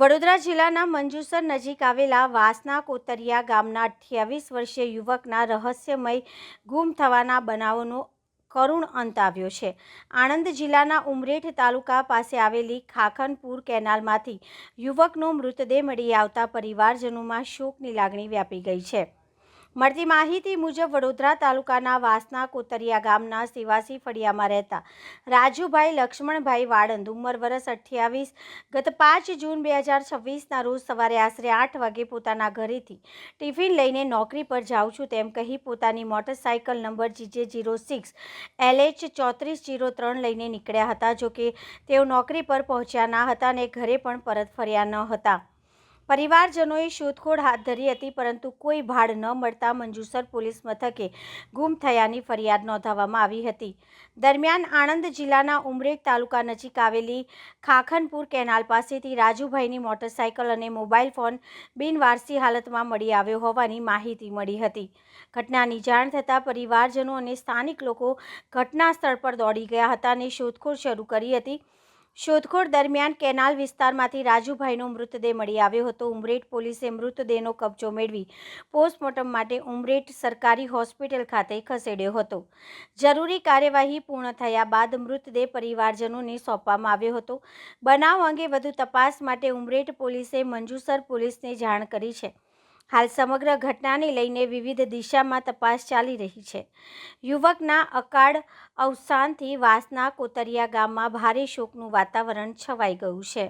વડોદરા જિલ્લાના મંજુસર નજીક આવેલા વાસના કોતરિયા ગામના 28 વર્ષીય યુવકના રહસ્યમય ગુમ થવાના બનાવનો કરુણ અંત આવ્યો છે। આણંદ જિલ્લાના ઉમરેઠ તાલુકા પાસે આવેલી ખાખનપુર કેનાલમાંથી યુવકનો મૃતદેહ મળી આવતા પરિવારજનોમાં શોકની લાગણી વ્યાપી ગઈ છે। મળતી માહિતી મુજબ વડોદરા તાલુકાના વાસના કોતરિયા ગામના સેવાસી ફળિયામાં રહેતા રાજુભાઈ લક્ષ્મણભાઈ વાળંદ ઉંમર વર્ષ 28 ગત 5 જૂન 2026ના રોજ સવારે આશરે 8 વાગે પોતાના ઘરેથી ટિફિન લઈને નોકરી પર જાઉં છું તેમ કહી પોતાની મોટરસાઇકલ નંબર GJ06 LH 3403 લઈને નીકળ્યા હતા। જોકે તેઓ નોકરી પર પહોંચ્યા ના હતા અને ઘરે પણ પરત ફર્યા ન હતા। પરિવારજનોએ શોધખોળ હાથ ધરી હતી, પરંતુ કોઈ ભાડ ન મળતા મંજુસર પોલીસ મથકે ગુમ થયાની ફરિયાદ નોંધાવવામાં આવી હતી। દરમિયાન આણંદ જિલ્લાના ઉમરેઠ તાલુકા નજીક આવેલી ખાખનપુર કેનાલ પાસેથી રાજુભાઈની મોટરસાઇકલ અને મોબાઈલ ફોન બિનવારસી હાલતમાં મળી આવ્યો હોવાની માહિતી મળી હતી। ઘટનાની જાણ થતાં પરિવારજનો અને સ્થાનિક લોકો ઘટના સ્થળ પર દોડી ગયા હતા અને શોધખોળ શરૂ કરી હતી। શોધખોળ દરમિયાન કેનાલ વિસ્તારમાંથી રાજુભાઈનો મૃતદેહ મળી આવ્યો હતો। ઉમરેઠ પોલીસે મૃતદેહનો કબજો મેળવી પોસ્ટમોર્ટમ માટે ઉમરેઠ સરકારી હોસ્પિટલ ખાતે ખસેડ્યો હતો। જરૂરી કાર્યવાહી પૂર્ણ થયા બાદ મૃતદેહ પરિવારજનોને સોંપવામાં આવ્યો હતો। બનાવ અંગે વધુ તપાસ માટે ઉમરેઠ પોલીસે મંજુસર પોલીસને જાણ કરી છે। હાલ સમગ્ર ઘટનાને લઈને વિવિધ દિશામાં તપાસ ચાલી રહી છે। યુવકના અકાળ અવસાનથી વાસના કોતરિયા ગામમાં ભારે શોકનું વાતાવરણ છવાઈ ગયું છે।